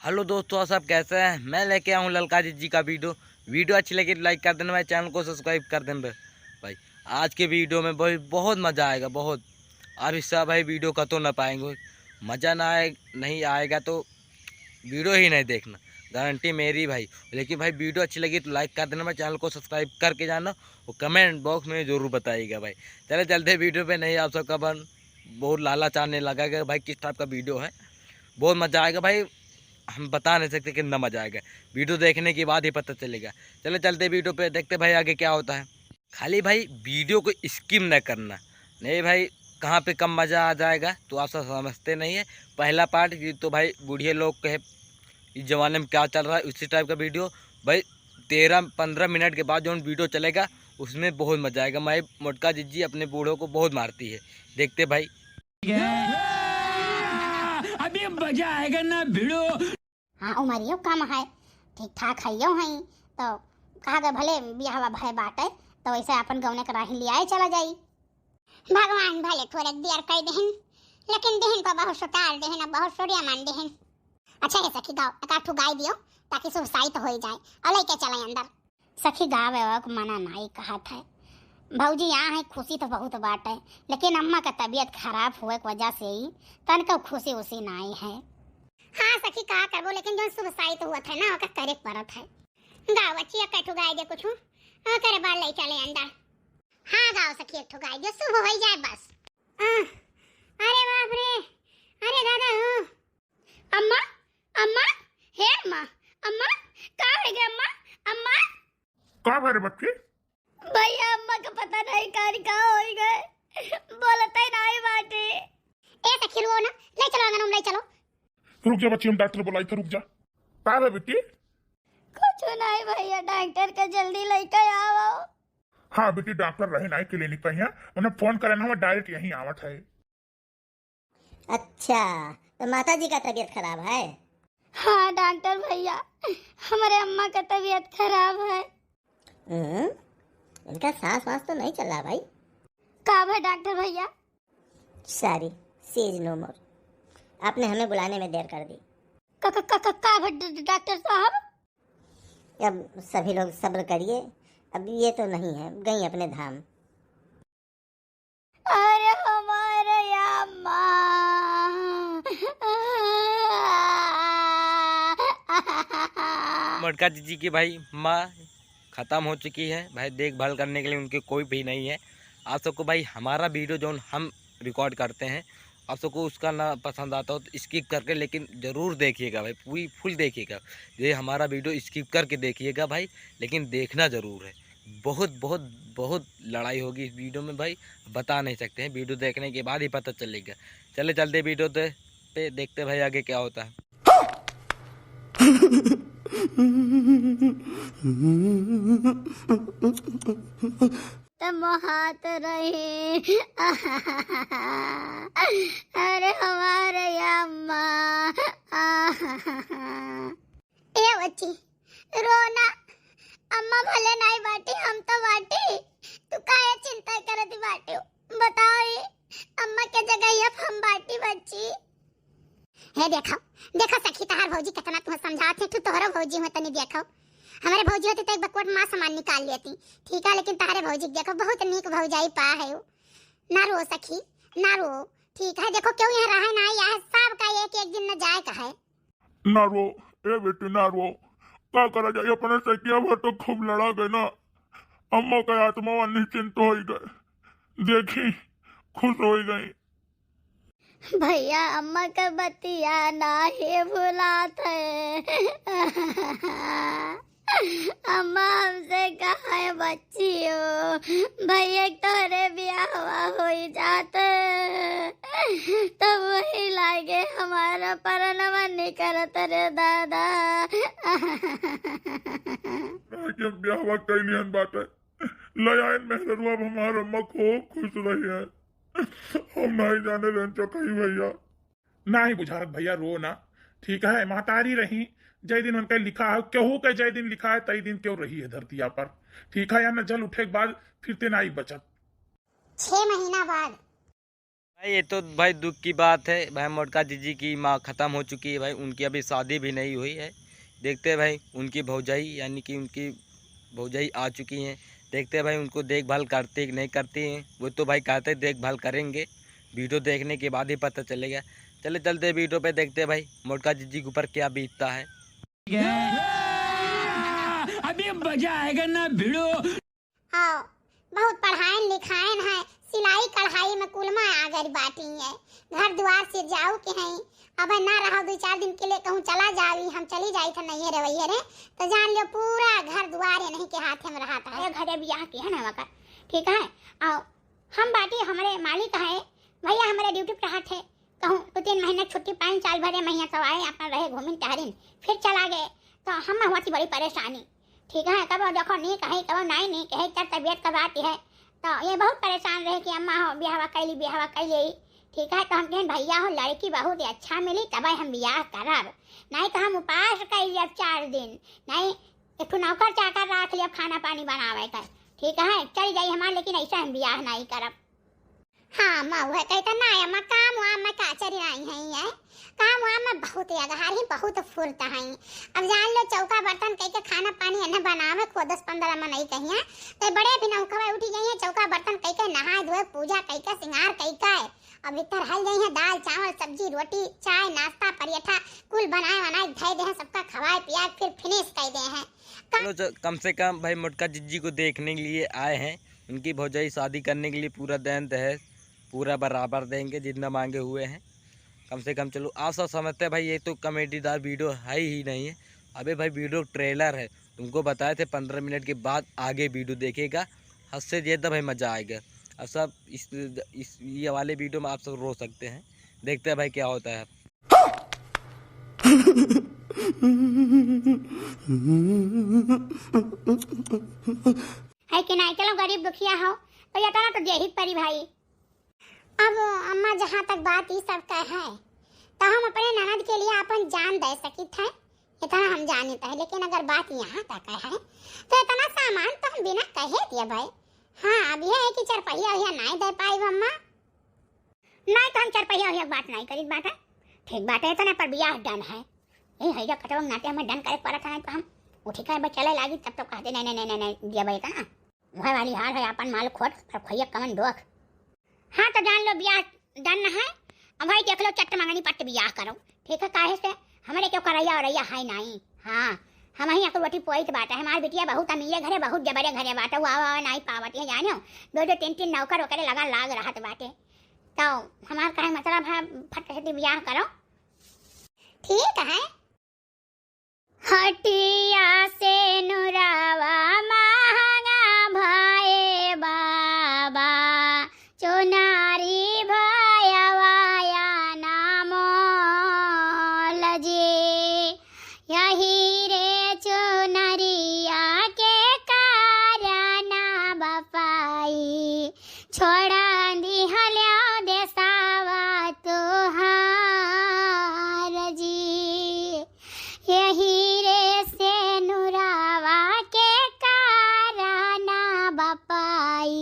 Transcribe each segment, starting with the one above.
Hello दोस्तों, आप सब कैसे हैं। मैं लेके आऊँ ललका जी का वीडियो अच्छी लगी तो लाइक कर देना भाई, चैनल को सब्सक्राइब कर देना भाई। आज के वीडियो में भाई बहुत मज़ा आएगा, बहुत। आप इससे भाई वीडियो का तो ना पाएंगे, मज़ा ना आए नहीं आएगा तो वीडियो ही नहीं देखना, गारंटी मेरी भाई। लेकिन भाई वीडियो अच्छी लगी तो लाइक कर देना भाई, चैनल को सब्सक्राइब करके जाना और कमेंट बॉक्स में ज़रूर बताइएगा भाई। चले चलते वीडियो पे। नहीं आप सबका बन बहुत लालच आने लगा कि भाई किस टाइप का वीडियो है, बहुत मज़ा आएगा भाई। हम बता नहीं सकते कितना मज़ा आएगा, वीडियो देखने के बाद ही पता चलेगा। चलो चलते वीडियो पे, देखते भाई आगे क्या होता है। खाली भाई वीडियो को स्किप न करना, नहीं भाई कहाँ पे कम मज़ा आ जाएगा तो आप सब समझते नहीं है। पहला पार्ट ये तो भाई बूढ़े लोग के इस ज़माने में क्या चल रहा है उसी टाइप का वीडियो भाई। 13-15 मिनट के बाद जो वीडियो चलेगा उसमें बहुत मज़ा आएगा। मैं मोटका जिज्जी अपने बूढ़ों को बहुत मारती है, देखते भाई। अभी मजा आएगा ना भिड़ो। हाँ उमरियो कम है, ठीक ठाक है हई तो कहा गए भले बियाहवा भय बाटे तो वैसे अपन गौने करा ही लियाए चला जाई। भगवान भले थोड़े देर कई देहन, लेकिन देहन को बहुत सुटार देहन, बहुत सूर्य मान देहन। अच्छा है सखी गाँव एकाठू गाय दियो ताकि सब साइत हो जाए और लेके चले अंदर। सखी गाँव को मना नहीं कहा था भौजी, यहाँ है खुशी तो बहुत बात है, लेकिन अम्मा का तबीयत खराब हुए की वजह से ही तन को खुशी उसी नहीं है। हाँ सखी कहा करबो, लेकिन जो शुभ साइत हुआ था ना ओका करे परत है। गाँव अच्छी कठु गाय दे कुछ करे बार ले चले अंदर। हाँ गाँव सखी एक ठो गाय जो शुभ हो जाए बस। अरे बाप रे, अरे दादा हो अम्मा, अम्मा हे अम्मा, अम्मा का हो गया अम्मा, अम्मा का भरे बच्चे भैया अम्मा का पता नहीं का हो गए, बोलते नहीं बाटे। ए सखी रो ना, ले चलो अंगन में ले चलो। रुक जा बच्ची, हम डॉक्टर बुलाई थे, रुक जा। का है बेटी? कुछ नहीं भैया, डॉक्टर का जल्दी लेके आओ। हाँ बेटी, डॉक्टर रहे नहीं क्लिनिक पे यहाँ, उन्हें फोन करे ना, डायरेक्ट यहीं आवत है। अच्छा तो माता जी का तबीयत खराब है? हाँ डॉक्टर भैया, हमारे अम्मा का तबीयत खराब है। इनका सांस वास तो नहीं चल रहा भाई। कब है डॉक्टर भैया? सॉरी, सी इज नो मोर। आपने हमें बुलाने में देर कर दी। कब है डॉक्टर साहब? अब सभी लोग सब्र करिए, अब ये तो नहीं है, गई अपने धाम। अरे हमारे अम्मा मोटका जी की भाई माँ ख़त्म हो चुकी है भाई, देखभाल करने के लिए उनके कोई भी नहीं है। आप सबको भाई हमारा वीडियो जो हम रिकॉर्ड करते हैं आप सबको उसका ना पसंद आता हो तो स्किप करके लेकिन ज़रूर देखिएगा भाई, पूरी फुल देखिएगा। ये हमारा वीडियो स्किप करके देखिएगा भाई, लेकिन देखना ज़रूर है। बहुत बहुत बहुत लड़ाई होगी इस वीडियो में भाई, बता नहीं सकते हैं, वीडियो देखने के बाद ही पता चलेगा। चले चलते वीडियो पे देखते भाई आगे क्या होता है। तब हाथ रहे अरे हमारे अम्मा ए बच्ची रोना, अम्मा भले नहीं बाटी हम तो बाटी, तू काहे चिंता करती बाटी हो? बताओ ये अम्मा के जगह अब हम बाटी बच्ची है। देखो देखो सखी तहार भौजी कितना तुम्हें समझाते तू तोहरा भौजी हो तनी देखो, हमारे भौजी होती तो एक बकवाट माँ सामान निकाल लेती, ठीक है, लेकिन तारे भौजी देखो बहुत नीक भौजाई पा है। ना रो सखी ना रो, ठीक है, देखो क्यों यहाँ रहा ना यहाँ सब का एक एक दिन न जाए का है। ना रो ए बेटी, ना रो, का करा जाए, अपने सकिया भर तो खूब लड़ा गए ना, अम्मा का आत्मा निश्चिंत हो गए, देखी खुश हो गई। भैया अम्मा का बतिया ना ही भुलाते अम्मा हमसे कहा है बच्ची हो, भैया तोरे ब्याह हो जाते तो वही लागे हमारा परनवा नहीं करत रे दादा। ब्याह कैलियन बात है, लयान मेहरवा हमारा अम्मा खूब खुश रही है, हम नहीं जाने रंचो कहीं भैया। नहीं बुझारत भैया, रो ना, ठीक है, महतारी रही जय दिन उनका लिखा है, केहू के जय दिन लिखा है तई दिन क्यों रही है धरतिया पर, ठीक है, या न जल उठे के बाद फिरते ना ही बचत। 6 महीना बाद भाई ये तो भाई दुख की बात है भाई, मोटका जीजी की माँ ख़त्म हो चुकी है भाई, उनकी अभी शादी भी नहीं हुई है। देखते हैं भाई उनकी भौजाई यानी कि उनकी भौजाई आ चुकी हैं, देखते हैं भाई उनको देखभाल करती कि नहीं करती हैं। वो तो भाई कहते देखभाल करेंगे, वीडियो देखने के बाद ही पता चलेगा। चले चलते वीडियो पे देखते हैं भाई मोटका जीजी के ऊपर क्या बीतता है। अभी मजा आएगा ना भिड़ो। हाँ, बहुत पढ़ाइन लिखाइन है, सिलाई कढ़ाई में कुलमा आ गई बाटी है। घर द्वार से जाऊ के हैं, अब ना रहा 2-4 दिन के लिए कहूँ चला जावी, हम चली जाई थे नहीं रवैये रे, तो जान लो पूरा घर द्वार नहीं के हाथ में रहा था। घरे बियाह के है ना वकर, ठीक है। और हम बाटी हमारे मालिक है भैया, हमारे ड्यूटी पर रहा थे, कहूँ 2-3 महीने छुट्टी पाइन, साल भरे महीना सब आए अपना रहे घूमिन टहरिन, फिर चला गए तो हम हुआ थी बड़ी परेशानी, ठीक है। कब देखो नहीं कहे, कब नहीं कहे, तब तबीयत कब आती है, तो ये बहुत परेशान रहे कि अम्मा हो ब्याह कैली, ठीक है। तो हम कहें भैया हो लड़की बहुत अच्छा मिली तब हम ब्याह करब, नहीं तो हम उपास कैली अब 4 दिन, नहीं एक नौकर चाकर रख लिया खाना पानी बनावे कर, ठीक है। चल जाई हमारे, लेकिन ऐसा हम ब्याह नहीं करब। हाँ मऊ है कहता ना अम्मा, काम वाम में का चरी नहीं है, काम वाम में बहुत अगहार ही, बहुत फुर्त है। अब जान लो चौका बर्तन कह के खाना पानी न बनावे को 10-15 में नहीं कहिए, तो बड़े भी नौकवा उठी गई है, चौका बर्तन कह के नहाए धोए पूजा कह के श्रृंगार कह के अब इतर हल गई है, दाल चावल सब्जी रोटी चाय नाश्ता पराठा कुल बनाए धै दे हैं, सबका खवाए पिया फिर फिनिश कर दे हैं। चलो कम से कम भाई मोटका जीजी को देखने के लिए आए हैं, उनकी भौजाई शादी करने के लिए पूरा देन दहेज पूरा बराबर देंगे जितना मांगे हुए हैं। कम से कम चलो आप सब समझते हैं भाई ये तो कॉमेडीदार वीडियो है ही नहीं है, अबे भाई वीडियो ट्रेलर है, तुमको बताए थे 15 मिनट के बाद आगे वीडियो देखेगा, हद से ज़्यादा भाई मज़ा आएगा। अब सब इस ये वाले वीडियो में आप सब रो सकते हैं, देखते हैं भाई क्या होता है। है कि नहीं, चलो गरीब दुखिया हो तो ये तो जेही परी भाई। अब अम्मा जहाँ तक बात ये सब का है तो हम अपने ननद के लिए अपन जान दे सकी थे, इतना हम जाने थे, लेकिन अगर बात यहाँ तक है तो इतना सामान तो हम बिना कहे दिए भाई। हाँ अब यह है कि 4 पहिया नहीं दे पाई अम्मा, नहीं तो हम 4 पहिया बात नहीं करी, बात है ठीक बात है, इतना पर ब्याह डन है, यही है कटवा नाते हमें डन करे पड़ा था, नहीं तो हम उठी का चले लागी तब तो कहते नहीं दिया भाई था वह वाली हार है अपन माल खोट पर भैया कमन दोख। हाँ तो जान लो ब्याह डन है, अब भाई देख लो चट्ट मंगनी पट्ट ब्याह करो, ठीक है। काहे से हमारे क्यों करैया और है नहीं, हाँ हम ही अकलवटी पोइत बात है, हमारी बिटिया बहुत अमीर घरे बहुत जबरे घरे बाटे, वो आवा नहीं पावती है, जानो 2-3 नौकर वगैरह लगा लाग रहा बाटे, तो हमारा कहे मतलब है फट से ब्याह करो, ठीक है। हटिया से नुरावा महंगा भाए बाबा, चुनारी भयवाया नामो लजे, यही रे चुनरिया के कारण बपाई, छोड़ा दिहल्या देसावा तुहार जी, यही रे से नुरावा के कारण बपाई,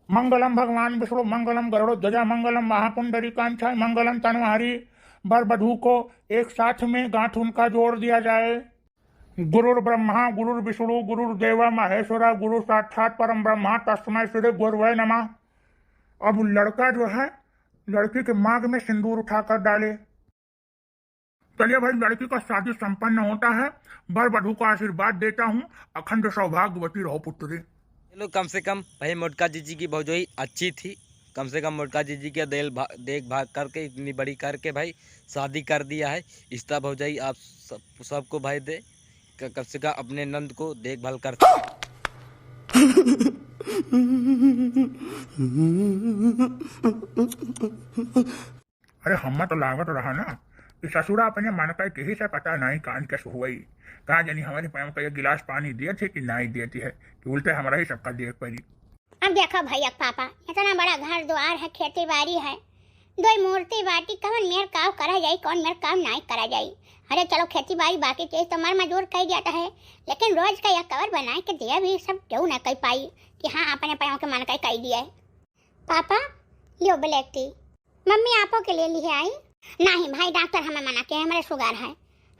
मंगलम भगवान विष्णु मंगलम गरुड़ ध्वजा मंगलम महापुंडरी कांछाय मंगलम तनवारी। वर वधू को एक साथ में गांठ उनका जोड़ दिया जाए। गुरुर ब्रह्मा गुरुर विष्णु गुरुर देवा महेश्वरा गुरु साक्षात परम ब्रह्मा तस्मै श्री गुरुवे नमः। अब लड़का जो है लड़की के मांग में सिंदूर उठाकर डाले। चलिए भाई लड़की का शादी संपन्न होता है, वर वधू को आशीर्वाद देता हूँ, अखंड सौभाग्यवती रहो पुत्री। चलो कम से कम भाई मोटका जीजी की भौजोई अच्छी थी, कम से कम मोटका जीजी की देखभाल करके इतनी बड़ी करके भाई शादी कर दिया है। इस्ता भौजाई आप सबको भाई दे, कम से कम अपने नंद को देखभाल करते। अरे हम्मा तो लागत रहा ना कि ससुरा अपने मन का किसी से पता नहीं कान कैसे हुई, कहा जानी हमारे पैम का एक गिलास पानी दिए थे कि नहीं देती है कि उल्टे हमारा ही सबका देख पड़ी। अब देखो भैया पापा, इतना बड़ा घर द्वार है, खेती बाड़ी है, दो मूर्ति बाटी, कौन मेर काम करा जाए, कौन मेर काम नहीं करा जाए। अरे चलो खेती बाड़ी बाकी चीज तो मर मजदूर कह जाता है, लेकिन रोज का यह कवर बनाए के दिया भी सब क्यों न कह पाई कि हाँ अपने पैरों के मन का कह दिया है। पापा लियो ब्लैक टी, मम्मी आपो के लिए लिए आई। नहीं भाई डॉक्टर हमें मना किया, हमारे शुगर है,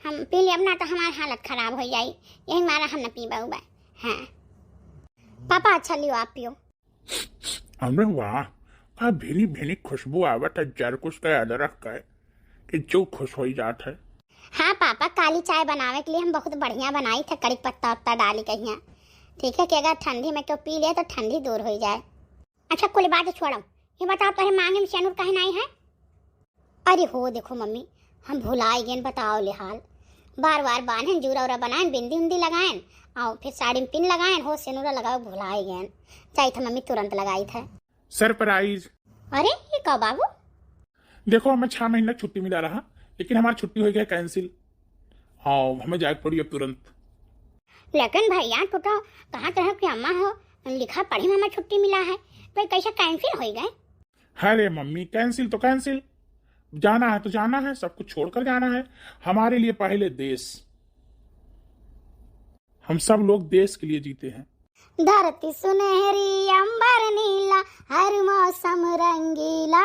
हम पी लिया ना तो हमारी हालत खराब हो जाए, यही मारा हम न पीबा हुआ। हाँ पापा अच्छा लियो आप पियो। अरे वाह, का भीनी भीनी खुशबू आवत है, जर कुछ का अदरक का है कि जो खुश हो जात है। हाँ पापा, काली चाय बनावे के लिए हम बहुत बढ़िया बनाई थे, कड़ी पत्ता उत्ता डाली कहीं। ठीक है कि अगर ठंडी में क्यों पी लिया तो ठंडी दूर हो जाए। अच्छा कुल बात छोड़ो, ये बताओ तुम्हारे मांगे में सेनुर कहे नहीं है? अरे हो देखो मम्मी, हम भुलाई गए, बताओ ले हाल, बार बार बांधन जूरा उरा बनाएं, बिंदी उंदी लगाएं और फिर साड़ी में पिन लगाएं, हो सेनुरा लगाओ, भुलाई गए। चाहिए था मम्मी तुरंत लगाई था। सरप्राइज। अरे ये कब बाबू? देखो हमें 6 महीने तक छुट्टी मिला रहा, लेकिन हमारी छुट्टी हो गया कैंसिल। हाँ हमें जाग पड़ी अब तुरंत। लेकिन भैया तू तो कहाँ तरह की अम्मा हो, लिखा पढ़ी में हमें छुट्टी मिला है, तो कैसे कैंसिल हो गए? अरे मम्मी कैंसिल तो कैंसिल, जाना है तो जाना है, सब कुछ छोड़कर जाना है। हमारे लिए पहले देश, हम सब लोग देश के लिए जीते हैं। धरती सुनहरी अंबर नीला, हर मौसम रंगीला,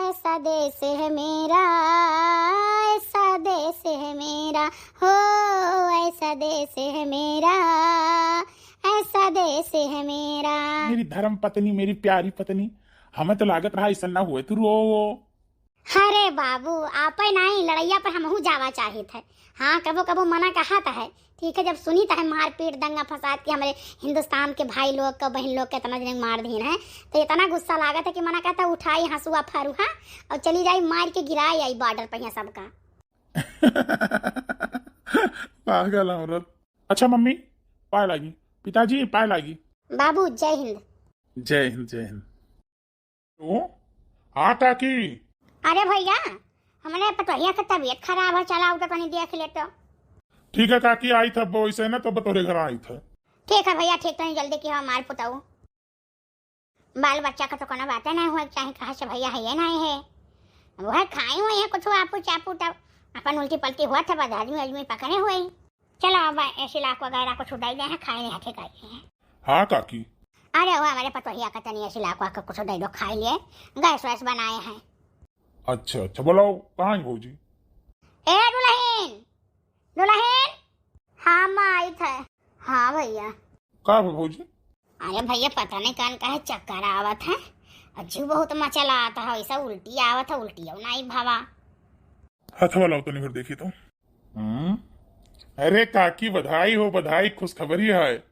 ऐसा देश है मेरा, ऐसा देश है मेरा, हो ऐसा देश है मेरा, ऐसा देश है मेरा। मेरी धर्म पत्नी, मेरी प्यारी पत्नी, हमें तो लागत रहा ऐसा ना हुए तू रो। अरे बाबू आप नहीं लड़ैया पर हमहू जावा चाहे थे। हाँ कबो कबो मना कहा था है, ठीक है, जब सुनी था मारपीट दंगा फसाद की हमारे हिंदुस्तान के भाई लोग का बहन लोग के इतना दिन मार दीन है, तो इतना गुस्सा लगा था कि मना कहता उठाई हंसुआ फरुहा और चली जाई मार के गिराई आई बॉर्डर पर यहाँ सबका। पागल औरत। अच्छा मम्मी पाए लागी, पिताजी पाए लागी। बाबू जय हिंद। जय हिंद जय हिंद। तो हाँ काकी। अरे भैया हमारे पटोहिया का तबीयत खराब है, चला उधर पानी देख ले तो। ठीक है काकी, आई था वो इसे ना तो बतौरे घर आई था। ठीक है भैया, ठीक तो जल्दी की मार पुताऊ, बाल बच्चा का तो कोना बात नहीं हुआ, चाहे कहा से भैया है ये नहीं है, वो है खाई हुई है कुछ आपू चापू तब अपन उल्टी पलटी हुआ था, बाद आदमी आदमी पकड़े हुए। चलो अब ऐसे लाख वगैरह को छुटाई दे हैं, खाए नहीं हाथे खाए हैं। हाँ काकी। अरे वो हमारे पटोहिया का तनी ऐसे लाख का कुछ दे दो, खाई लिए, गैस वैस बनाए हैं। अच्छा अच्छा बोलो कहाँ है भौजी? ए दुल्हन दुल्हन, हाँ माँ आई थे। हाँ भैया। कहाँ है भौजी? अरे भैया पता नहीं कान का है, चक्कर आवत है, अज्जू बहुत मचला आता है, ऐसा उल्टी आवत है, उल्टी नहीं भावा। हथवा लाओ तो नहीं फिर देखी तो। अरे काकी बधाई हो बधाई, खुशखबरी है,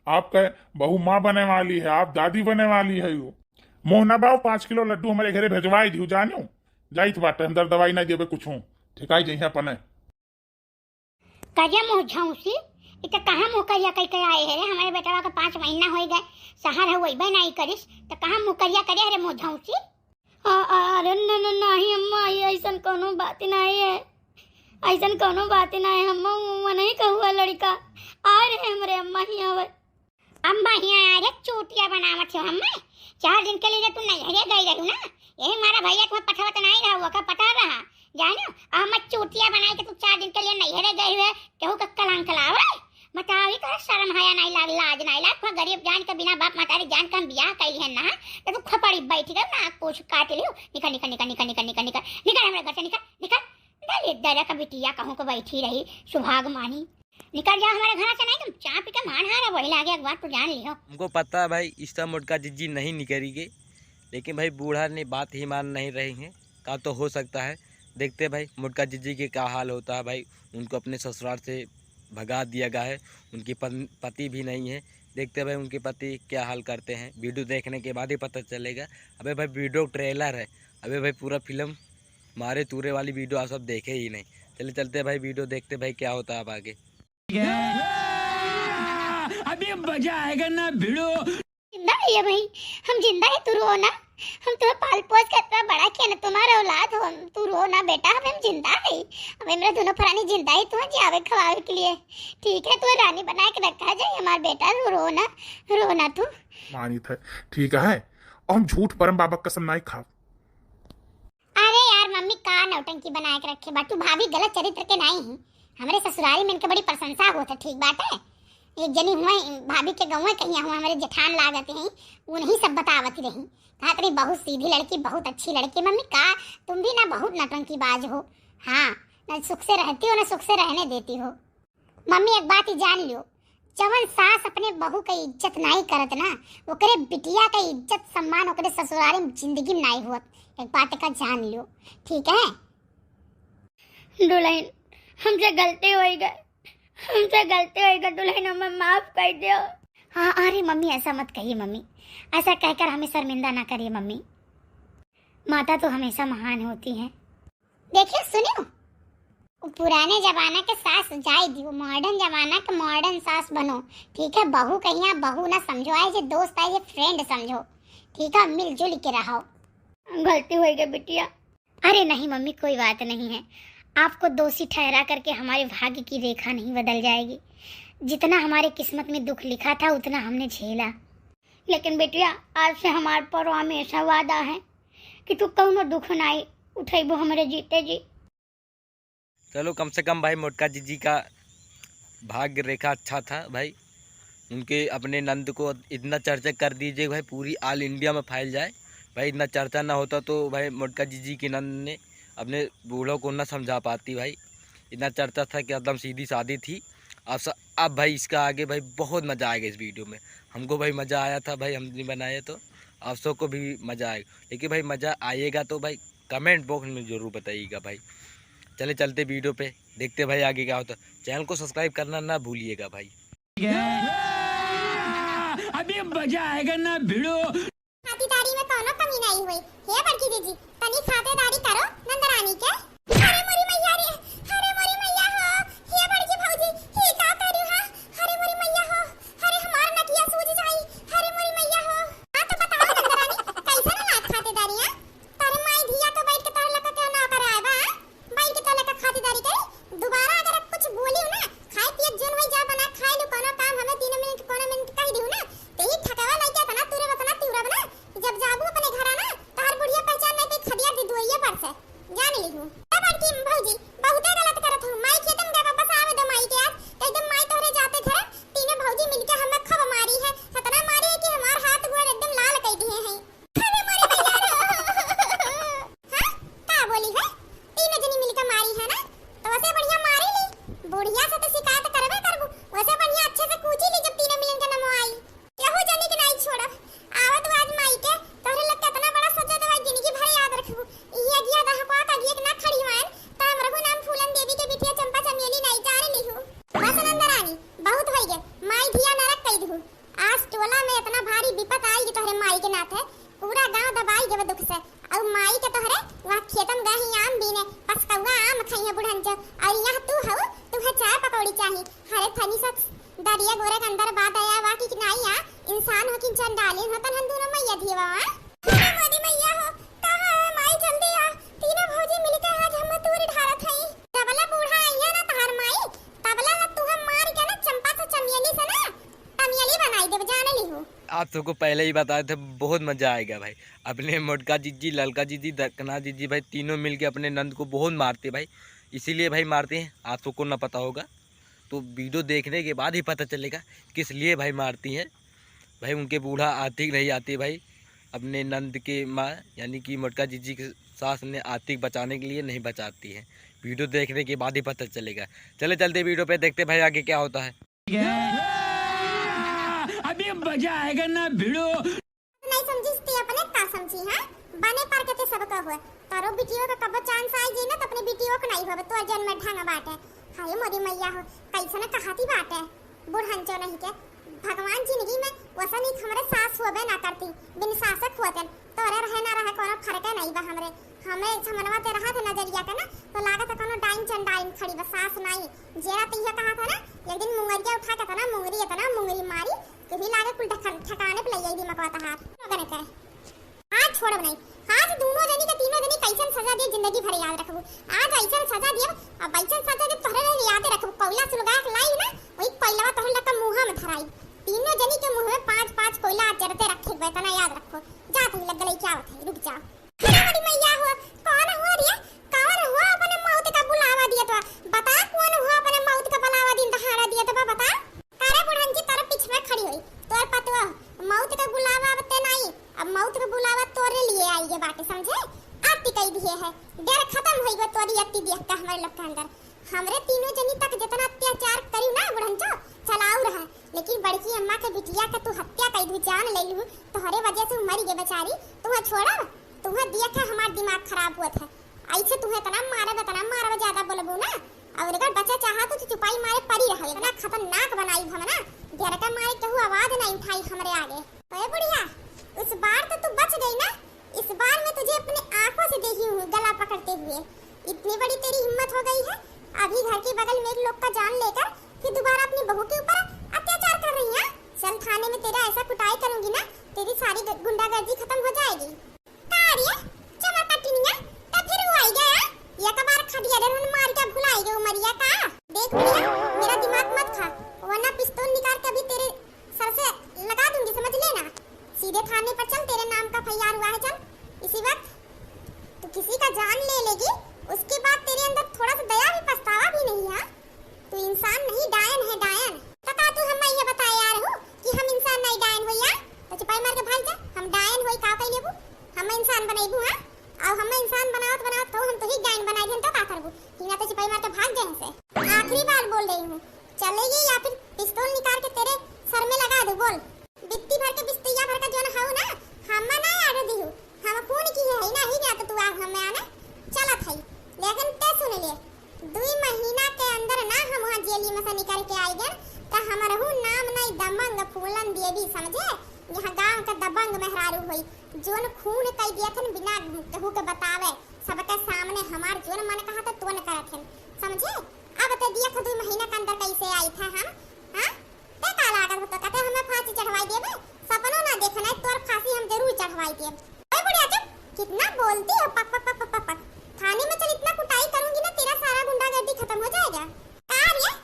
आपका बहू माँ बने वाली है, आप दादी बने वाली है। मोहना बाव 5 किलो लड्डू हमारे घरे भेजवाई दी जानो, जाइत बाटे अंदर दवाई नहीं देवे कुछ हूँ, ठिकाई जही अपने कजा मुँह झौसी इतना कहाँ मुँह करिया कह के आए है, हमारे बेटा का 5 महीना हो गए, सहार है वही नहीं करिस तो कहाँ मुँह करिया करे रे मुँह झौसी। अरे नहीं अम्मा, ऐसा कोनो बात नहीं है, ऐसा कोनो बात नहीं है अम्मा, नहीं कहूआ लड़का आ रहे हमारे अम्मा ही आवे। अम्मा ही आ रहे चूटिया बनावत हो अम्मा, 4 दिन के लिए तू नहीं गई रही ना, यही मारा भैया तुम्हें पठावत नहीं रहा, वो का पटा रहा जानो, हम चूटिया बनाई के तू 4 दिन के लिए नहीं गई हुए, केहू का कलंक लावे, बताओ ही कर शर्म हया नहीं लाग, लाज नहीं लाग, गरीब जान के बिना बाप मातारी जान का हम बियाह कइली है ना, तो तू खपड़ी बैठ गई ना, पूछ काट लियो, निकल निकल निकल निकल निकल निकल निकल निकल हमारे घर से निकल निकल, दलित दरा का बिटिया कहूँ को बैठी रही सुहाग मानी, निकल जाओ हमारे घर से, नहीं तुम चाय पी के मान हारा वही लागे, एक बार तो जान लियो। हमको पता है भाई इसका मोटका जीजी नहीं निकलेगी, लेकिन भाई बूढ़ा ने बात ही मान नहीं रही है, का तो हो सकता है, देखते भाई मोटका जीजी के क्या हाल होता है। भाई उनको अपने ससुराल से भगा दिया गया है, उनकी पति भी नहीं है, देखते हैं भाई उनके पति क्या हाल करते हैं। वीडियो देखने के बाद ही पता चलेगा। अबे भाई वीडियो ट्रेलर है, अबे भाई पूरा फिल्म मारे तूरे वाली वीडियो आप सब देखे ही नहीं। चले चलते भाई वीडियो देखते भाई क्या होता है अब आगे। अभी मजा आएगा ना भिड़ो। जिंदा है भाई, हम जिंदा है, तू रो ना। हम तुम्हें पाल पोस कर इतना बड़ा किया ना, तुम्हारा औलाद हो, तू रो ना बेटा। हम जिंदा है, हमें मेरे दोनों प्राणी जिंदा है, तुम्हें जावे खवावे के लिए। ठीक है, तुम्हें रानी बना के रखा जाए हमारा बेटा। रो ना तू। मानित है, ठीक है, और हम झूठ परम बाबा कसम नहीं खाओ। अरे यार मम्मी का नौटंकी बना के रखे बाटू, भाभी गलत चरित्र के नहीं है। हमारे ससुराल में इनके बड़ी प्रशंसा होता, ठीक बात है। एक जनी हुआ भाभी के गाँव कहीं हुआ, हमारे जेठान लागत हैं, उन्हीं सब बतावत रही। कहा तेरी बहुत सीधी लड़की, बहुत अच्छी लड़की। मम्मी का तुम भी ना बहुत नौटंकीबाज हो। हाँ, ना सुख से रहती हो ना सुख से रहने देती हो। मम्मी एक बात ही जान लियो, जवन सास अपने बहू का इज्जत नहीं करत ना, ओकरे बिटिया का इज्जत सम्मान ओकरे ससुराल में जिंदगी में नहीं हुआ। एक बात का जान लियो, ठीक है। दुल्हन हमसे गलती हो गई दुल्हन, हमें माफ कर दो। हाँ अरे मम्मी ऐसा मत कहिए मम्मी, ऐसा कहकर हमें शर्मिंदा ना करिए मम्मी। माता तो हमेशा महान होती है। देखिए सुनियो, पुराने जमाना के सास जाए दियो, मॉडर्न जमाना के मॉडर्न सास बनो, ठीक है। बहू कहीं बहू ना समझो, आए जे दोस्त आए जे फ्रेंड समझो, ठीक है। मिलजुल के रहो। गलती हो गई बिटिया। अरे नहीं मम्मी, कोई बात नहीं है। आपको दोषी ठहरा करके हमारे भाग्य की रेखा नहीं बदल जाएगी। जितना हमारे किस्मत में दुख लिखा था उतना हमने झेला, लेकिन बेटिया आज से हमारे पर हमेशा वादा है कि तू कौनो दुख नहीं उठेबो हमारे जीते जी। चलो कम से कम भाई मोटका जीजी का भाग्य रेखा अच्छा था भाई। उनके अपने नंद को इतना चर्चा कर दीजिए भाई, पूरी ऑल इंडिया में फैल जाए भाई। इतना चर्चा ना होता तो भाई मोटका जीजी के नंद ने अपने बूढ़ों को ना समझा पाती भाई। इतना चर्चा था कि एकदम सीधी सादी थी। अब भाई इसका आगे भाई बहुत मज़ा आएगा इस वीडियो में। हमको भाई मज़ा आया था भाई, हमने बनाया तो आप सबको भी मज़ा आएगा। लेकिन भाई मज़ा आएगा तो भाई कमेंट बॉक्स में ज़रूर बताइएगा भाई। चले चलते वीडियो पे, देखते भाई आगे क्या होता। चैनल को सब्सक्राइब करना ना भूलिएगा भाई। अभी मजा आएगा ना भिड़ो। खातिरदारी में कोनो कमी नहीं हुई। हे बड़की दीदी, तनी खातिरदारी करो नंदरानी के। अरे मोरी मैया रे, अरे मोरी मैया हो, हे बड़की भौजी, हे का करू हां? अरे मोरी मैया हो, अरे हमार नटिया सूझ जाई। अरे मोरी मैया हो, हां तो बताओ नंदरानी, कैसे ना खातिरदारी है? तारे माई धिया तो बैठ के तार लका के ना करे आबा, बैठ के तार लका खातिरदारी करे। दोबारा अगर कुछ बोलियो ना, खाए पिए जन होई जा बना खाए लो, कोनो काम हमें 3 मिनट कोनो मिनट कह दियो ना, ते ही ठकावा लई के तना तुरे बतना तिउरा बना। जब जाबू अपने घर आना तार बुढ़िया पहचान नहीं पे खदिया दे दुइये पर से जान ली हूं। ए बड़की भौजी बहुत गलत करत हूं। माई खेतम गए वापस आवे दो माई के आज, एकदम माई तोरे जाते थे तीनों भौजी मिलके हमें खब मारी है, इतना मारी है कि हमार हाथ गोड़ एकदम लाल कर दिए हैं। अरे मोरे भैया हां का बोली है? तीनों जनी मिलके मारी है ना, तो वैसे बढ़िया मारी ली। बुढ़िया से तो शिकायत करबे करबू, वैसे बढ़िया अच्छे से कूची ली जब तीनों मिलन के नमो आई। यहो जनी के नहीं छोड़ब। आवत आज माई के तोरे लग कितना बड़ा सजा दवाई जिंदगी भर याद रखबू। ये गिया दा हवा का गिया ना खड़ी हुआन ता रघु नाम फूलन देवी के बिटिया चंपा चमेली नहीं जाने ली हूं। बस नंदरानी बहुत होई गे, माई धिया नरक कई दहू। आज टोला में इतना भारी विपत आई कि तोहरे माई के नाथ है पूरा गांव दबाई गेवे दुख से। और माई के तोहरे वहां खेतम गही आम बीने पसकौआ आम खइया बुढ़ंज, और यहां तू हो तुम्हें चाय पकौड़ी चाहिए। हरे थनी सब दरिया गोरे के अंदर बात आया वा कि नहीं आ इंसान हो कि चंडाली हो तन हम दोनों मैया धिवा। अरे मोदी मैया हो, कहां है माई? जल्दी आ, तीनों भौजी मिलके आज हम तूरी ढारत हई। तबला बूढ़ा आइया ना तहार माई, तबला ना तू हम मार के ना चंपा से चमेली से ना तमियली बनाई देव जाने ली हूं। आप सबको पहले ही बताए थे बहुत मज़ा आएगा भाई। अपने मोटका जीजी, ललका जीजी, दकना जीजी भाई तीनों मिलके अपने नंद को बहुत मारते भाई। इसीलिए भाई मारते हैं, आप सबको ना पता होगा तो वीडियो देखने के बाद ही पता चलेगा किस लिए भाई मारती हैं भाई। उनके बूढ़ा आतिक नहीं आती भाई, अपने नंद के माँ यानी कि मोटका जीजी के सास ने आतिक बचाने के लिए नहीं बचाती है। वीडियो देखने के बाद ही पता चलेगा। चले चलते वीडियो पे, देखते भाई आगे क्या होता है। अभी मजा आएगा ना भिड़ो। नहीं समझिसती अपने का समझी हां? बने पर के सब का हुए तारो बिटियो का कब चांस आई जे ना तो अपने बिटियो को नहीं होवे तो जन्म ढंग बाटे। हाय मोदी मैया हो, कैसे ना कहाती बाटे बुढ़हन जो नहीं के भगवान जिंदगी में वैसा नहीं हमारे सास हुआ ना करती बिन सासक हुआ तन तो अरे रहे ना रहे कोनो फर्क नहीं बा हमरे हमें समनवा ते रहा थे नजरिया का ना तो लागत है कोनो डाइन चंडाइन खड़ी बस सास नहीं जेरा तिया कहा था ना एक दिन मुंगरिया उठा के था ना मुंगरी इतना मुंगरी मारी कभी लागे कुल ठकाने पे लई दी मकवा था हाथ करे आज छोड़ नहीं आज दोनों जनी के तीनों जनी कैसन सजा दे जिंदगी भर याद रखबू आज ऐसा सजा दिए अब ऐसा सजा दे तोहरे याद रखबू कोयला सुलगा के लाई ना वही कोयला तोहरे लका मुंह में धराई तीनों जनी के मुंह में 5-5 कोयला जरते रखे हुए तना याद रखो जा तुम लग गई क्या होता है रुक जा हमारी मैया हो कौन हुआ रे कौन हुआ अपने मौत का बुलावा दिया तो बता कौन हुआ अपने मौत का बुलावा दिन दहाड़ा दिया तो बता तारे बुढ़न की तरफ पीछे में खड़ी हुई तोर पतवा मौत का बुलावा बते नहीं अब मौत का बुलावा तोरे लिए आई ये बात समझे आती कही दिए है डर खत्म होई गो तोरी अत्ती देख के हमारे लोग के अंदर हमरे तीनों जनी तक जितना अत्याचार करी ना बुढ़नचो चलाऊ रहा लेकिन बड़की अम्मा के बिटिया के तू हत्या कई दू जान ले लू तोहरे वजह से मरी गई बेचारी तू छोड़ा तुम्हें देख के हमार दिमाग खराब हुआ था ऐसे तुम्हें तना मारे ज्यादा बोलबू ना और अगर बच्चा चाहा तो चुपाई मारे परी रहे इतना खतरनाक बनाई हम ना घर का मारे कहू आवाज नहीं उठाई हमरे आगे ओए बुढ़िया उस बार तो तू बच गई ना इस बार मैं तुझे अपनी आंखों से देखी हूँ गला पकड़ते हुए इतनी बड़ी तेरी हिम्मत हो गई है अभी घर के बगल में एक लोग का जान लेकर फिर दोबारा अपनी बहू के ऊपर अत्याचार कर रही है चल थाने में तेरा ऐसा कुटाई करूंगी ना तेरी सारी गुंडागर्दी खत्म हो जाएगी कार्य चमा कटिनिया तो फिर वो आई गया ये कबार खटिया दे मार के भुलाई गई मरिया का देख बुढ़िया मेरा दिमाग मत खा वरना पिस्तौल निकाल के अभी तेरे सर से लगा दूंगी समझ लेना सीधे थाने पर चल तेरे नाम का फैयार हुआ है चल इसी वक्त तू किसी का जान ले लेगी उसके बाद तेरे अंदर थोड़ा सा दया भी पछतावा भी नहीं है तू इंसान नहीं डायन है डायन तथा तू हमें ये बता यार हो कि हम इंसान नहीं डायन हो यार तो चुपाई मार के भाग जा हम डायन होई का कह लेबू हम इंसान बनेबू हां और हम इंसान बनावत तो हम तो ही डायन बनाई देन तो का करबू हिना तो चुपाई मार के भाग जाए से आखिरी बार बोल रही हूं चलेगी या फिर पिस्तौल निकाल के तेरे सर में लगा दूं बोल बित्ती भर के बिस्तिया भर का जोन हाउ ना हम ना आड़ दिहु हम कौन की है ना ही ना तो तू आ हमें आना चला थई लेकिन ते सुन ले 2 महीना के अंदर ना हम वहां जेली में से निकल के आई गए तो हमरहु नाम नहीं दबंग फूलन देवी समझे यहां गांव का दबंग मेहरारू होई जोन खून कई दिया थन बिना कहू के बतावे सबके सामने हमार जोन मन कहा तो तोन करत हन समझे अब ते दिया 2 महीना के अंदर कैसे आई था हम हां ते का लागत तो कहते हमें फांसी चढ़वाई देबे सपनो ना देखना है तोर फांसी हम जरूर चढ़वाई देब ओए बुढ़िया चुप कितना बोलती हो पक पक पक पक थाने में चल इतना कुटाई करूंगी ना तेरा सारा गुंडागर्दी खत्म हो जाएगा कार्य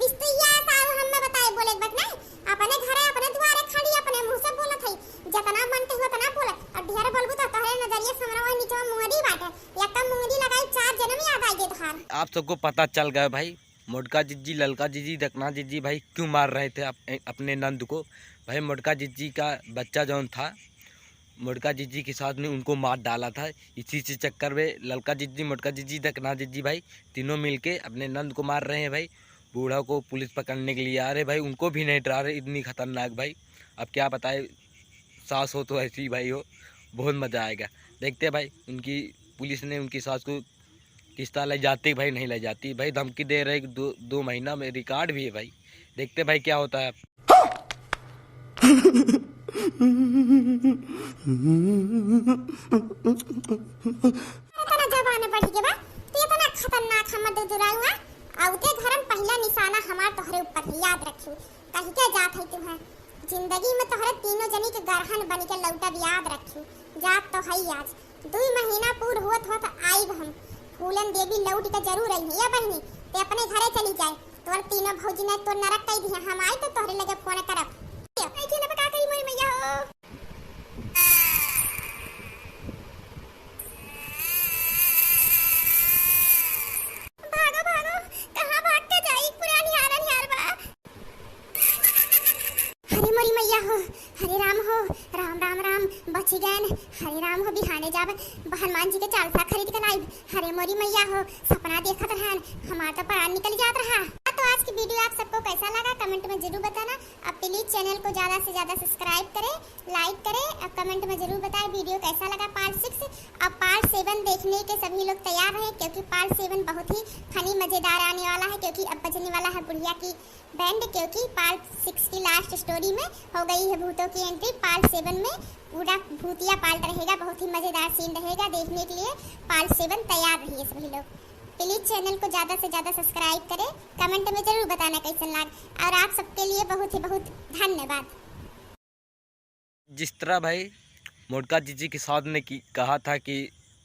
बिस्तिया साहब हमें बताए बोले बात नहीं अपने घरे अपने द्वारे खड़ी अपने मुंह से बोलत है जितना मन के उतना बोले और ढेर बोलबू तो तोहरे नजरिए समरवा नीचे मुंगरी बाटे या कम मुंगरी लगाई 4 जन्म याद आई दे तोहार आप सबको पता चल गया भाई मोटका जिज्जी ललका जिज्जी दकना जिज्जी भाई क्यों मार रहे थे अपने नंद को भाई मोटका जिज्जी का बच्चा जौन था मोटका जिज्जी के साथ में उनको मार डाला था इसी से चक्कर में ललका जिज्जी मोटका जिज्जी दकना जिज्जी भाई तीनों मिलके अपने नंद को मार रहे हैं भाई बूढ़ा को पुलिस पकड़ने के लिए आ रहे भाई उनको भी नहीं डरा रहे इतनी खतरनाक भाई अब क्या बताए सास हो तो ऐसी भाई हो बहुत मज़ा आएगा देखते हैं भाई उनकी पुलिस ने उनकी सास को किस तरह ले जाती भाई नहीं ले जाती भाई धमकी दे रहे 2 महीना में रिकॉर्ड भी है भाई देखते भाई क्या होता है इतना जबान बढ़ी के बा तू इतना खतरनाक हमर दुराऊआ आउते घरम पहला निशाना हमार तोहरे ऊपर याद रखियो कहीं के जात है तू है जिंदगी में तोहरे तीनों जनी के गरहन बन के लौटा याद रखियो जात तो है आज 2 महीना पूर होत आई हम फूलन देवी लौट के जरूर आई है बहनी ते अपने घरे चली जाए तोर तीनों भौजी ने तो नरक कई दिया हम आए तो तोहरे लगे फोन करब ऐसे न बका करी मोरी मैया हो भागो भागो कहां भागते जाई पुरानी हार बा हरे मोरी मैया हो हरे राम हो राम राम राम बच गए हरे राम हो बिहाने जाब हनुमान जी के चालसा खरीद के लाई हरे मोरी मैया हो सपना देखत रहन हमार तो प्राण निकल जात रहा तो आज की वीडियो आप सबको कैसा लगा कमेंट में जरूर बताना। अब प्लीज चैनल को ज्यादा से ज्यादा सब्सक्राइब करें, लाइक करें। अब कमेंट में जरूर बताएं वीडियो कैसा लगा पार्ट 6। अब पार्ट 7 देखने के सभी लोग तैयार रहें, क्योंकि पार्ट 7 बहुत ही फनी मजेदार आने वाला है। क्योंकि अब बजने वाला है बुढ़िया की बैंड, क्योंकि पार्ट 6 की लास्ट स्टोरी में हो गई है भूतों की एंट्री। पार्ट 7 में पूरा भूतिया पार्ट रहेगा, बहुत ही मजेदार सीन रहेगा। देखने के लिए पार्ट 7 तैयार रहिए सभी लोग। प्लीज चैनल को ज्यादा से ज्यादा सब्सक्राइब करें, कमेंट में जरूर बताना कैसन लगा। और आप सबके लिए बहुत ही बहुत धन्यवाद। जिस तरह भाई मोटका जीजी के साथ ने कहा था कि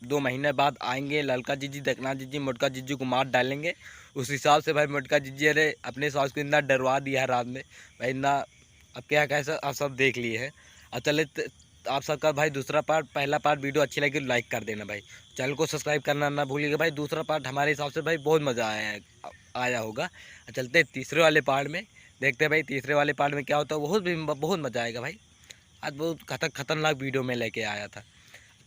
2 महीने बाद आएंगे ललका जीजी, दकना जीजी मोटका जीजी को मार डालेंगे, उस हिसाब से भाई मोटका जीजी अरे अपने सास को इतना डरवा दिया है रात में भाई ना। अब क्या कैसा आप सब देख लिए हैं। अब चले आप सबका भाई दूसरा पार्ट, पहला पार्ट वीडियो अच्छी लगी तो लाइक कर देना भाई, चैनल को सब्सक्राइब करना ना भूलिएगा भाई। दूसरा पार्ट हमारे हिसाब से भाई बहुत मज़ा आया होगा। चलते तीसरे वाले पार्ट में, देखते हैं भाई तीसरे वाले पार्ट में क्या होता है। बहुत मज़ा आएगा भाई। आज बहुत खतरनाक वीडियो में लेके आया था।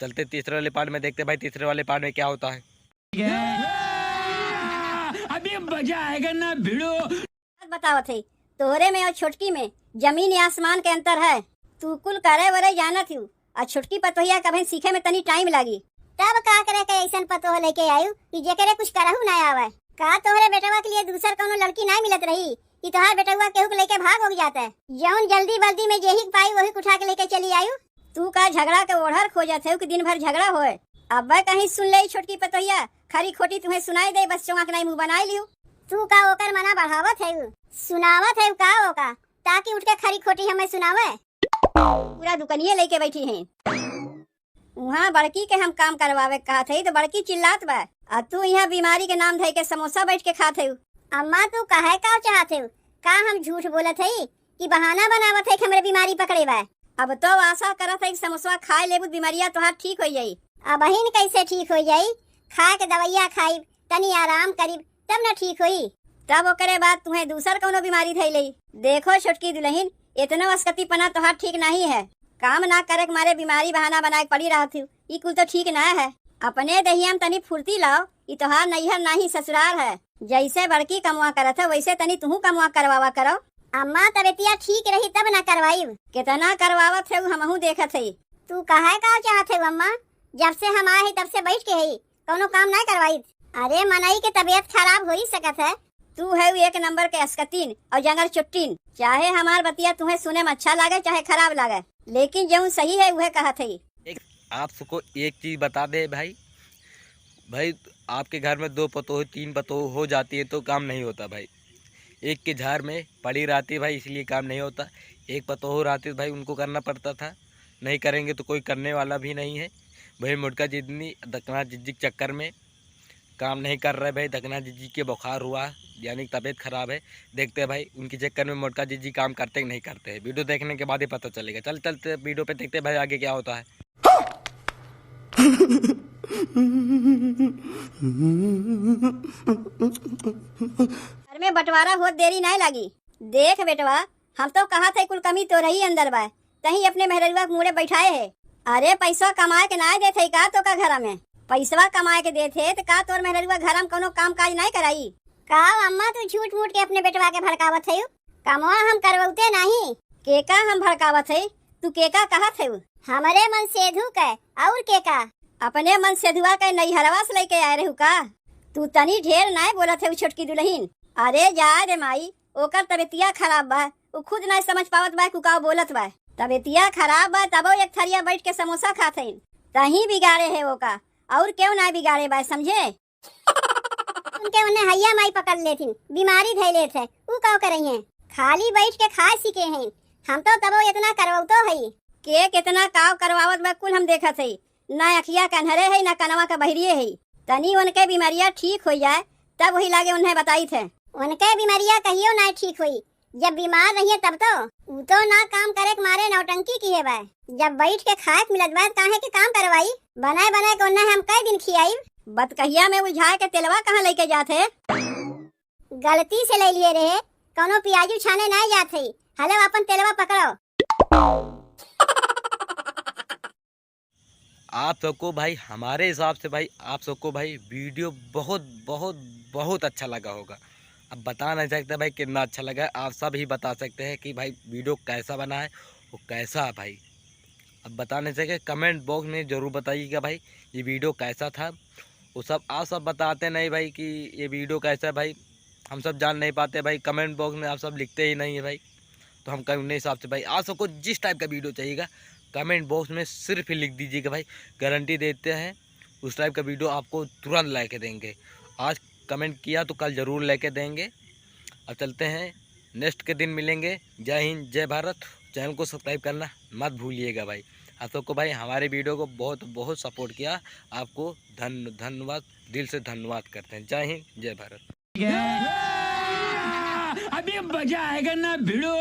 चलते तीसरे वाले पार्ट में, देखते हैं भाई तीसरे वाले पार्ट में क्या होता है। अभी मजा आएगा ना भिड़ो। बताओ थे तोहरे में और छोटकी में जमीन या आसमान के अंतर है। तू कुल करे वरे जाना थी और छोटकी पतोहिया कभी सीखे में तनी टाइम लगी। तब का करे के ऐसन पतो लेके आयु कि जेकरे कुछ करहु ना आवे। का तोहरे बेटवा के लिए दूसर कोनो लड़की ना मिलत रही कि तोहार बेटवा केहू के लेके भाग हो जाता है। जौन जल्दी बल्दी में जेही पाई वही उठा के लेके चली आयु। तू का झगड़ा के ओढ़र खोजत है कि दिन भर झगड़ा होए। अब कहीं सुन ले छोटकी पतोहिया, खरी खोटी तुम्हें सुनाई दे, बस चौंक नहीं मुँह बनाई लियो। तू का ओकर मना बढ़ावत है, सुनावत है का ओका, ताकि उठ के खरी खोटी हमें सुनावे। पूरा दुकनिया लेके बैठी हैं। वहाँ बड़की के हम काम करवावे कहा थे तो बड़की चिल्लात बा, और तू यहाँ बीमारी के नाम धई के समोसा बैठ के खाते हो। अम्मा तू कहे का चाहते हो? का हम झूठ बोलत है कि बहाना बनावत है कि हमरे बीमारी पकड़े बा? अब तो आशा करत है कि समोसा खाए लेबू बीमारिया तोहार ठीक हो जाई। अब बहिन कैसे ठीक हो जाई? खा के दवाइया खाई, तनी आराम करीब तब न ठीक होई। तब ओकरे बाद तुम्हें दूसर कोनो बीमारी थई लई। देखो छोटकी दुल्हन, इतना वस्कती पना तोहार ठीक नहीं है। काम ना करे के मारे बीमारी बहाना बना के पड़ी रहती, ई कुल तो ठीक ना है। अपने दहिया में तनी फुर्ती लाओ, ई तोहार नैहर नहीं ससुराल है। जैसे बड़की कमुआ करत है वैसे तनी तुहू कमुआ करवावा करो। अम्मा तबियतिया ठीक रही तब न करवाई। कितना करवावत है हमहू देखत है। तू कहे का चाहते हो अम्मा? जब से हम आए तब से बैठ के है, कोनो काम ना करवाई। अरे मनई के तबियत खराब हो ही सकत है। तू है एक नंबर के अस्कतीन और जंगल चुट्टीन। चाहे हमार बतिया तुम्हें सुने में अच्छा लगे चाहे खराब लगे, लेकिन जो सही है वह कहा थी। आप सबको एक चीज़ बता दे भाई, आपके घर में 2 पतोह 3 पतोह हो जाती है तो काम नहीं होता भाई। एक के झाड़ में पड़ी रहती है भाई, इसलिए काम नहीं होता। एक पतोह रहती है भाई, उनको करना पड़ता था, नहीं करेंगे तो कोई करने वाला भी नहीं है भाई। मोटका जितनी दकना जिज्जी के चक्कर में काम नहीं कर रहे भाई। दकना जीजी के बुखार हुआ, यानी तबीयत खराब है। देखते हैं भाई उनके चक्कर में मोटका जीजी काम करते नहीं करते हैं। वीडियो देखने के बाद ही पता चलेगा। चलते वीडियो पे देखते हैं भाई आगे क्या होता है। घर में बंटवारा हो देरी नहीं लगी। देख बेटवा, हम तो कहा थे कुल कमी तो रही अंदर बा, तही अपने मेहरवा के मुड़े बैठाए है। अरे पैसा कमाए के ना देते का तो का घर में पैसा कमाए के देते तो का तोर मेहरवा घर में कोनो काम काज नहीं कराई। का अम्मा तू झूठ मूठ के अपने बेटवा के भड़कावत है? कमवा हम करवते नहीं। केका हम भड़कावत है? तू केका कहत है? हमारे मन सेधु के और केका अपने मन सेधुआ के नैहरवा से लेके आए रहू का? तू तनी ढेर नहीं बोलत है छोटकी दुल्हन। अरे जा रे माई, ओकर तबियतिया खराब बा, वो खुद नहीं समझ पावत बा कुका बोलत बा। तबियतिया खराब बा तबो एक थरिया बैठ के समोसा खाते, तही बिगाड़े है वो का, और क्यों ना बिगाड़े बा, समझे? उनके उन्हें हैया माई पकड़ लेती, बीमारी धै लेत है, ऊ का करई है, खाली बैठ के खा सीखे हैं। हम तो तबो इतना करवतो है के कितना काव करवावत बा कुल हम देखत है। ना अखिया कन्हरे है ना कनवा का बहरिए है। तनी उनके बीमारियां ठीक हो जाए तब वही लागे उन्हें बताई थे। उनके बीमारियां कहियो ना ठीक हुई, जब बीमार रहिए तब तो ना काम करे के मारे नौटंकी की है बा। जब बैठ के खाए मिलत बा काहे के काम करवाई? बनाए बनाए के उन्हें हम कई दिन खियाई। बतकहिया में उलझाए के तेलवा कहाँ लेके जाते? गलती से ले लिए रहे, कोनो प्याजू छाने नहीं जाते। हलो अपन तेलवा पकड़ो। आप सबको भाई हमारे हिसाब से भाई आप सबको भाई वीडियो बहुत बहुत बहुत अच्छा लगा होगा। अब बता नहीं सकते भाई कितना अच्छा लगा, आप सब ही बता सकते हैं कि भाई वीडियो कैसा बना है, वो कैसा है भाई। अब बता नहीं सके, कमेंट बॉक्स में ज़रूर बताइएगा भाई ये वीडियो कैसा था। वो सब आप सब बताते नहीं भाई कि ये वीडियो कैसा है भाई, हम सब जान नहीं पाते भाई, कमेंट बॉक्स में आप सब लिखते ही नहीं है भाई। तो हम कहीं हिसाब से भाई आप सबको जिस टाइप का वीडियो चाहिएगा कमेंट बॉक्स में सिर्फ ही लिख दीजिएगा भाई, गारंटी देते हैं उस टाइप का वीडियो आपको तुरंत लेके देंगे। आज कमेंट किया तो कल ज़रूर लेके देंगे। अब चलते हैं, नेक्स्ट के दिन मिलेंगे। जय हिंद, जय भारत। चैनल को सब्सक्राइब करना मत भूलिएगा भाई। आप सबको भाई हमारे वीडियो को बहुत बहुत सपोर्ट किया, आपको धन्यवाद, दिल से धन्यवाद करते हैं। जय हिंद, जय भारत। अभी मजा आएगा ना भिड़ो।